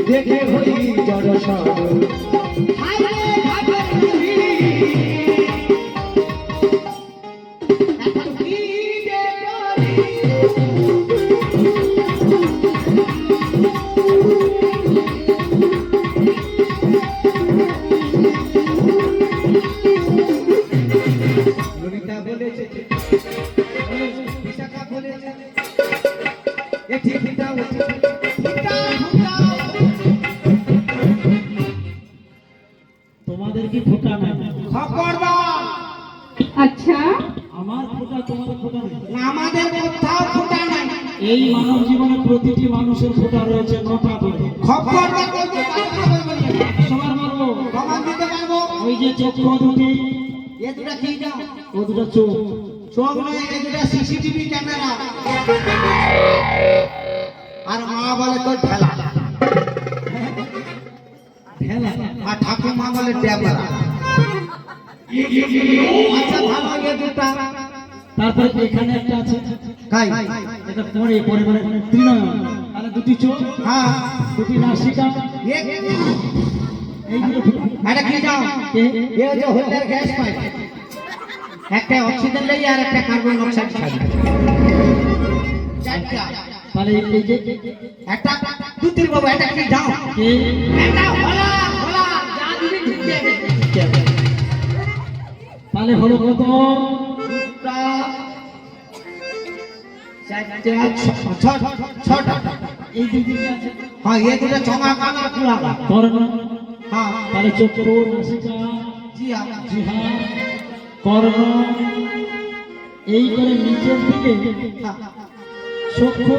দেখে হই জড় সব ললিতা বলেছে বিশাখা বলেছে এ ঠিক ফিটাও তোমাদের কি ফোঁটা নাই? খবরদার আচ্ছা আমার ফোঁটা তোমাদের ফোঁটা নেই। আমাদের কোথাও ফোঁটা নাই। এই মানব জীবনে প্রতিটি মানুষের ফোঁটা রয়েছে 9টা করে। খবরদার বলতে সবার মারবো প্রমাণ দিতে পারবো। ওই যে চক্ষু দুটি, এ দুটা কি দাও ও দুটো চোখ, চোখ নয় এ দুটা সিসিটিভি ক্যামেরা। আর মা বলে তোর ঠেলা ঠেলা, আর ঠাকুমা বলে ড্যাবরা। আচ্ছা ভালো এ দুটা তারপরে এখানে একটা আছে কাই এটা পরে পরে মানে ত্রিনয়ন, আর দুটি চোখ, হ্যাঁ দুটি নাসিকা, এ এই দুটো ফোঁটা। এটা কি দাও এ হচ্ছে হোল্ডার গ্যাস পাইপ। একটা অক্সিজেন লই আর একটা কার্বন ডাইঅক্সাইড ছাড়ি। চারটা তাহলে এই যে একটা দুতির বাবু এটা কি দাও কে এটা হলা হলা যা দিবি ঢুকে যাবে। তাহলে হলো কত? দুটা চারটা ছটা। এই দিকে আছে হ্যাঁ এ দুটো চমা কানা পুরা কর্ণ, হ্যাঁ তাহলে চক্ষু, নাসিকা, জি হ্যাঁ জিহ্বা, কর্ণ, এই করে নিচের দিকে চক্ষু,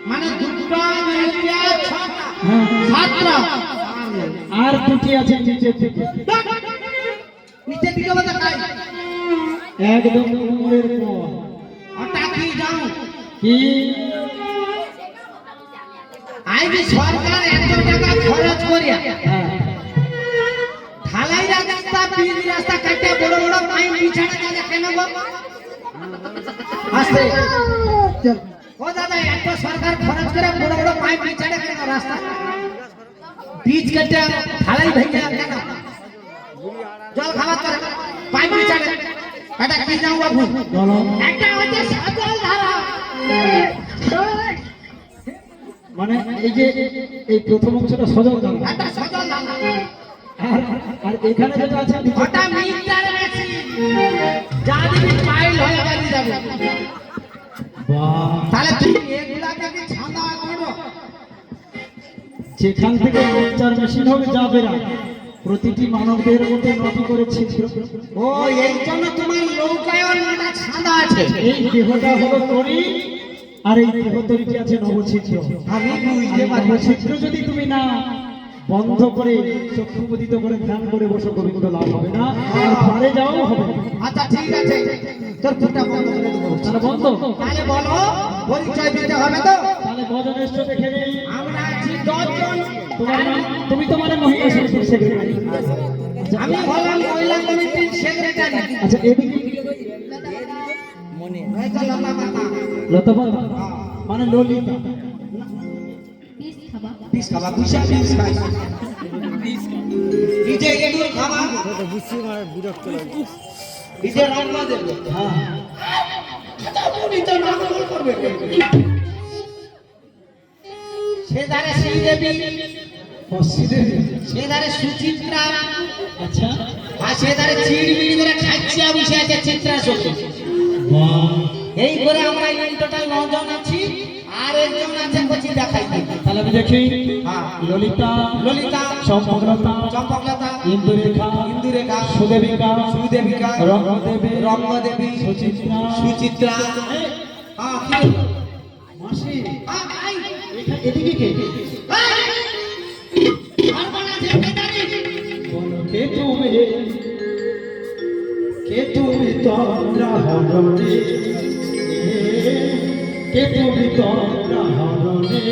মানে দুটো মিলিয়ে ছটা হ্যাঁ, সাতটা। আর দুটি আছে নিচের দিকে, নিচে দিকে বলে কাই একদম কোমরের পর। ওটা কি দাও কি আই যে সরকার এত টাকা খরচ করিয়া হ্যাঁ, ঢালাই রাস্তা পিচ রাস্তা কাটে বড় বড় পাইপ বিছানা কাজে কেন গো আস্তে ও দাদা এত সরকার খরচ করে বড় বড় পাইপ বিছানা কেন রাস্তা পিচ কাটে ঢালাই ভেঙে কেন জল খাবার করে পাইপ বিছানা এটা কি যাও বাবু বলো। একটা হচ্ছে সজল ধারা মানে এই যে এই প্রথম অংশটা সজল ধারা, এটা সজল ধারা আর আর এখানে যেটা আছে নিচে, ওটা মিটার মেশিন যা দিবি ফাইল হয়ে বাড়ি যাবে। বাহ, তাহলে তুই এগুলাকে কি ছান্দা করো যেখান থেকে মিক্সচার মেশিন হবে যাবে না, প্রতিটি মানবদের মধ্যে 9টি করে ছিদ্র। ও এই জন্য তোমার নৌকায়ন একটা ছান্দা আছে। এই দেহটা হলো তরি, আর এই দেহতরিটি আছে নবছিদ্র। আমি বুঝতে পারছি। নবছিদ্র যদি তুমি না বন্ধ করে চক্ষু মুদিত করে ধ্যান করে বসো, গোবিন্দ লাভ হবে না, আর পারে যাওয়াও হবে না। আচ্ছা ঠিক আছে তোর ফুটা বন্ধ করে দেবো। তাহলে বন্ধ, তাহলে বলো পরিচয় দিতে হবে তো। তাহলে গজনেশ্ব দেখে নেই। আমরা আছি 10 জন। তোমার নাম, তুমি তো মানে মহিলা সমিতির সেক্রেটারি। আমি হলাম মহিলা কমিটির সেক্রেটারি। আচ্ছা এদিকে এই যে লতা মাতা। লতাপাতা মানে ললিতা, পিস খাবা কুশা পিস খাই এই যে এগুলো খাবা এই যে রান্না দেবে। হ্যাঁ উনি তো নামকরণ করবে। সে ধারে শ্রীদেবী, সে ধারে সুচিত্রা, আচ্ছা আর সে ধারে চিড়বিড়ি করে খাচ্ছিয়া বসে আছে চিত্রা সখী। বাহ, এই করে আমরা টোটাল 9 জন আছি। আর একজন আছে কচি দেখাই দিই। তাহলে আমি দেখি হ্যাঁ ললিতা, ললিতা, চম্পকলতা, চম্পকলতা, ইন্দুরেখা, ইন্দুরেখা, সুদেবিকা, সুদেবিকা, রঙ্গদেবী, রঙ্গদেবী, সুচিত্রা, সুচিত্রা। হ্যাঁ কি মাসি, আই এদিকে কে? সর্বনা সেক্রেটারি। বলো কে তুমি, কে তুমি তোমরা হরণে, কে তুমি তোমরা হরণে।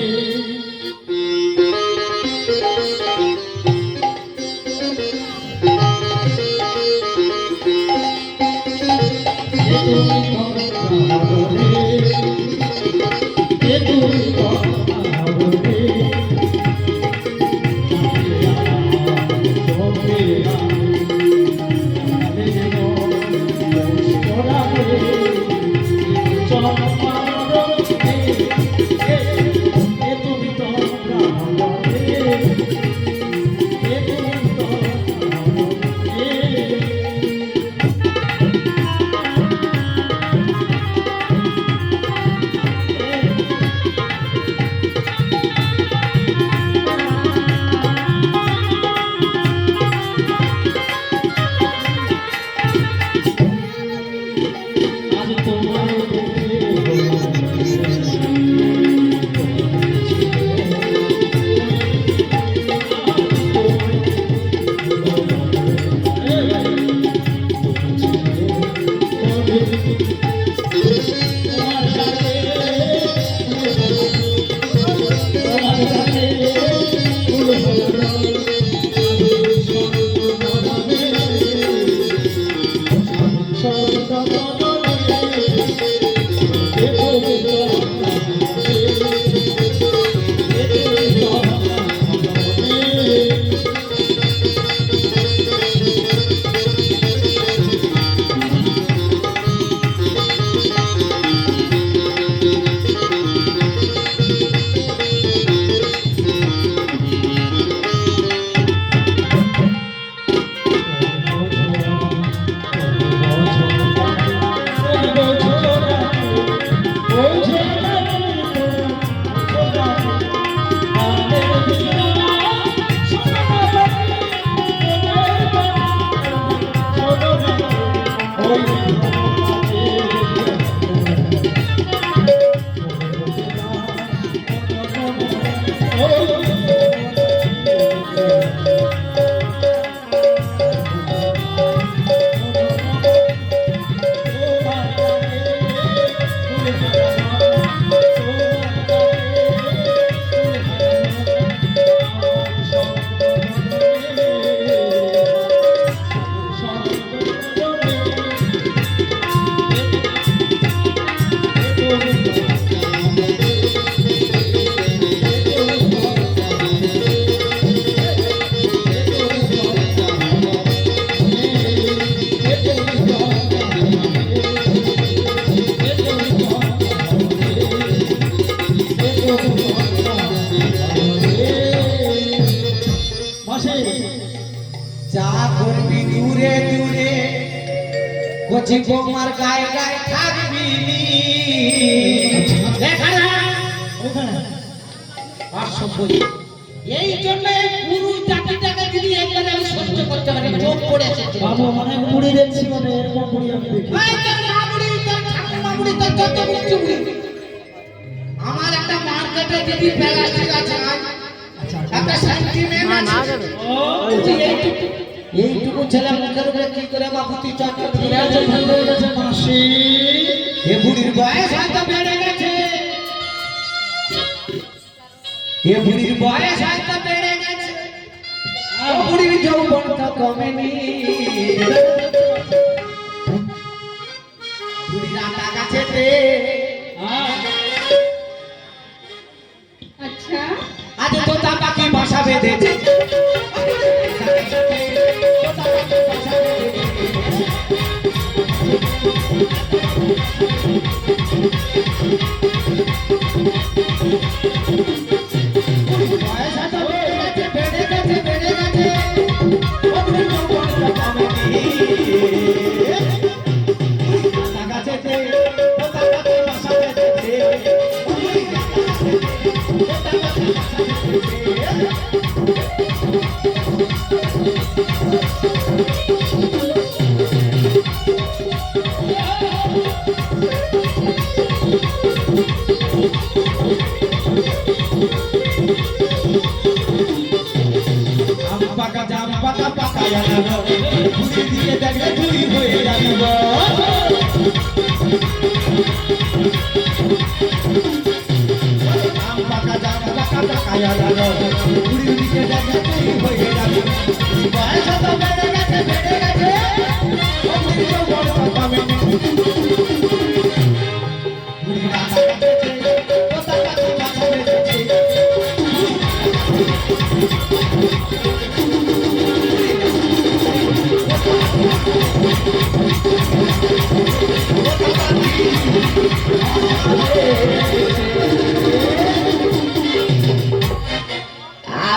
যা করবি দূরে দূরে কচি বৌমার গায়ে গায়ে থাকবি এই জন্য পুরুষ জাতিটাকে যদি একবার আমি সহ্য করতে পারি চোখ পড়েছে বাবু মানে মুড়ি দেখছি মানে এরকম মুড়ি আমি দেখি আমার একটা মার্কেটে যদি প্লাস্টিক আছে একটা সেন্টিমেন্ট আছে এইটুকু ছেলে মুখের উপরে কি করে বাপুতি চক্র ফিরে আছে ভালো গেছে মাসি এ বুড়ির বয়স হয়তো বেড়ে গেছে এ বুড়ির বয়স হয়তো বেড়ে গেছে বুড়ির যৌবনটা কমেনি বুড়ির আটা গাছেতে আচ্ছা আজ তোতা পাখি বাসা বেঁধেছে Bye.